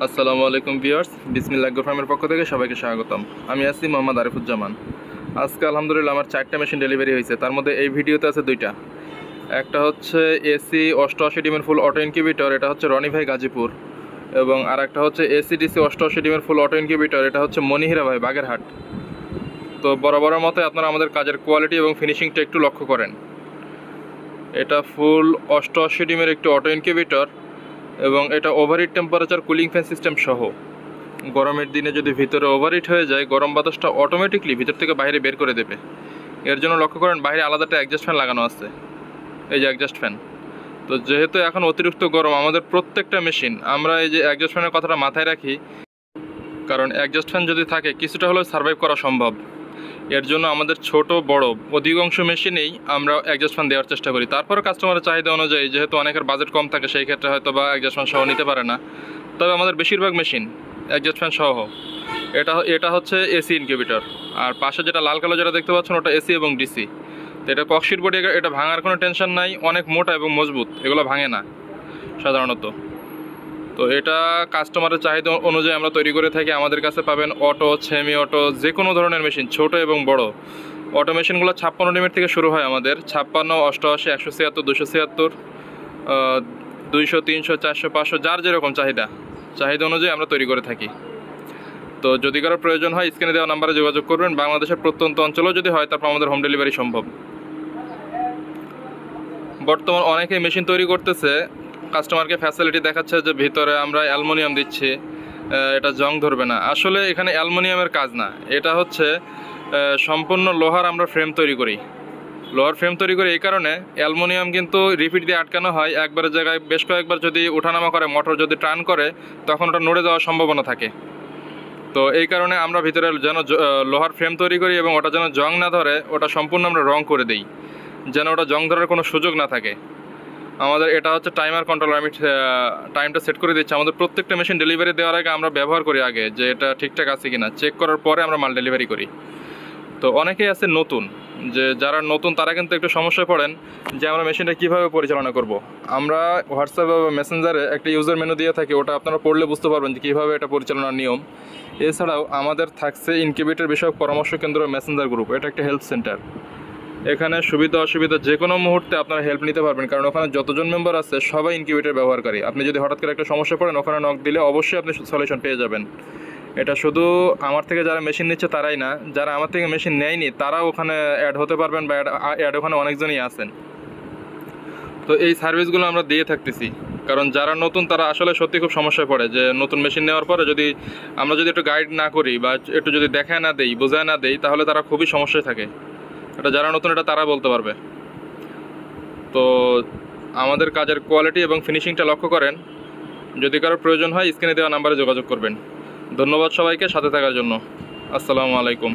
আসসালামু আলাইকুম ভিউয়ার্স, বিসমিল্লাহ ফার্মের পক্ষ থেকে সবাইকে স্বাগতম। আমি আছি মোহাম্মদ আরিফুজ্জামান। আজকে আলহামদুলিল্লাহ আমার 4টা মেশিন ডেলিভারি হয়েছে। তার মধ্যে এই ভিডিওতে আছে 2টা। একটা হচ্ছে এসি 88 ডিমের ফুল অটো ইনকিউবেটর, এটা হচ্ছে রনি ভাই গাজীপুর, এবং আর একটা হচ্ছে এসি ডিসি 88 ডিমের ফুল অটো ইনকিউবেটর, এটা হচ্ছে মনিহিরা ভাই বাগেরহাট। তো বরাবরের মতো আপনারা আমাদের কাজের কোয়ালিটি এবং ফিনিশিংটা একটু লক্ষ্য করেন। এটা ফুল 88 ডিমের একটি অটো ইনকিউবেটর এবং এটা overheat temperature cooling fan system সহ। গরমের দিনে যদি ভিতরে ওভারহিট হয়ে যায়, গরম বাতাসটা অটোমেটিকলি ভিতর থেকে বাইরে বের করে দেবে। এর জন্য লক্ষ্য করেন বাইরে আলাদা একটা অ্যাডজাস্ট ফ্যান লাগানো আছে, এই যে অ্যাডজাস্ট ফ্যান। তো যেহেতু এখন অতিরিক্ত গরম, আমাদের প্রত্যেকটা মেশিন আমরা এই যে অ্যাডজাস্ট ফ্যানের কথাটা মাথায় রাখি, কারণ অ্যাডজাস্ট ফ্যান যদি থাকে কিছুটা হলেও সার্ভাইভ করা সম্ভব। এর জন্য আমাদের ছোট বড় অধিকাংশ মেশিনেই আমরা অ্যাডজাস্ট ফ্যান দেওয়ার চেষ্টা করি। তারপরে কাস্টমারের চাহিদা অনুযায়ী, যেহেতু অনেকের বাজেট কম থাকে, সেই ক্ষেত্রে হয়তো বা অ্যাডজাস্ট ফ্যান সহ নিতে পারে না। তবে আমাদের বেশিরভাগ মেশিন অ্যাডজাস্ট ফ্যান সহ। এটা হচ্ছে এসি ইনকিউবেটর, আর পাশে যেটা লাল কালো যেটা দেখতে পাচ্ছেন ওটা এসি এবং ডিসি। তো এটা ককশিট বডি, এটা ভাঙার কোনো টেনশন নাই, অনেক মোটা এবং মজবুত, এগুলো ভাঙে না সাধারণত। তো এটা কাস্টমারের চাহিদা অনুযায়ী আমরা তৈরি করে থাকি। আমাদের কাছে পাবেন অটো, সেমি অটো, যে কোনো ধরনের মেশিন, ছোট এবং বড়। অটো মেশিনগুলো 56 ডিমের থেকে শুরু হয় আমাদের, 56, 88, 176, 276, 200, 300, 400, 500, যার যেরকম চাহিদা অনুযায়ী আমরা তৈরি করে থাকি। তো যদি কারো প্রয়োজন হয় স্ক্রিনে দেওয়া নাম্বারে যোগাযোগ করবেন। বাংলাদেশের প্রত্যন্ত অঞ্চলেও যদি হয় তারপর আমাদের হোম ডেলিভারি সম্ভব। বর্তমান অনেকেই মেশিন তৈরি করতেছে, কাস্টমারকে ফ্যাসিলিটি দেখাচ্ছে যে ভিতরে আমরা অ্যালুমিনিয়াম দিচ্ছি, এটা জং ধরবে না। আসলে এখানে অ্যালুমিনিয়ামের কাজ না, এটা হচ্ছে সম্পূর্ণ লোহার আমরা ফ্রেম তৈরি করি। লোহার ফ্রেম তৈরি করে এই কারণে, অ্যালুমিনিয়াম কিন্তু রিপিট দিয়ে আটকানো হয়, একবারের জায়গায় বেশ কয়েকবার যদি ওঠানামা করে, মোটর যদি টার্ন করে, তখন ওটা নড়ে যাওয়ার সম্ভাবনা থাকে। তো এই কারণে আমরা ভিতরে যেন লোহার ফ্রেম তৈরি করি এবং ওটা যেন জং না ধরে, ওটা সম্পূর্ণ আমরা রং করে দিই, যেন ওটা জং ধরার কোনো সুযোগ না থাকে। আমাদের এটা হচ্ছে টাইমার কন্ট্রোলার, আমি টাইমটা সেট করে দিচ্ছি। আমাদের প্রত্যেকটা মেশিন ডেলিভারি দেওয়ার আগে আমরা ব্যবহার করি আগে যে এটা ঠিকঠাক আছে কিনা, চেক করার পরে আমরা মাল ডেলিভারি করি। তো অনেকেই আছে নতুন, যে যারা নতুন তারা কিন্তু একটু সমস্যায় পড়েন যে আমরা মেশিনটা কীভাবে পরিচালনা করব। আমরা হোয়াটসঅ্যাপ বা মেসেঞ্জারে একটা ইউজার মেনু দিয়ে থাকি, ওটা আপনারা পড়লে বুঝতে পারবেন যে কীভাবে এটা পরিচালনার নিয়ম। এছাড়াও আমাদের থাকছে ইনকিউবেটর বিষয়ক পরামর্শ কেন্দ্র মেসেঞ্জার গ্রুপ, এটা একটা হেল্প সেন্টার। এখানে সুবিধা অসুবিধা যে কোনো মুহূর্তে আপনারা হেল্প নিতে পারবেন, কারণ ওখানে যতজন মেম্বার আছে সবাই ইনকিউবেটর ব্যবহারকারী। আপনি যদি হঠাৎ করে একটা সমস্যা পড়েন, ওখানে নক দিলে অবশ্যই আপনি সলিউশন পেয়ে যাবেন। এটা শুধু আমার থেকে যারা মেশিন নিচ্ছে তারাই না, যারা আমার থেকে মেশিন নেয়নি তারাও ওখানে অ্যাড হতে পারবেন, বা অ্যাড ওখানে অনেকজনই আছেন। তো এই সার্ভিসগুলো আমরা দিয়ে থাকতেছি, কারণ যারা নতুন তারা আসলে সত্যি খুব সমস্যায় পড়ে, যে নতুন মেশিন নেওয়ার পরে যদি আমরা একটু গাইড না করি বা একটু যদি দেখায় না দেই, বোঝায় না দেই, তাহলে তারা খুবই সমস্যায় থাকে। এটা যারা নতুন এটা তারা বলতে পারবে। তো আমাদের কাজের কোয়ালিটি এবং ফিনিশিংটা লক্ষ্য করেন। যদি কারো প্রয়োজন হয় স্ক্রিনে দেওয়া নাম্বারে যোগাযোগ করবেন। ধন্যবাদ সবাইকে সাথে থাকার জন্য। আসসালামু আলাইকুম।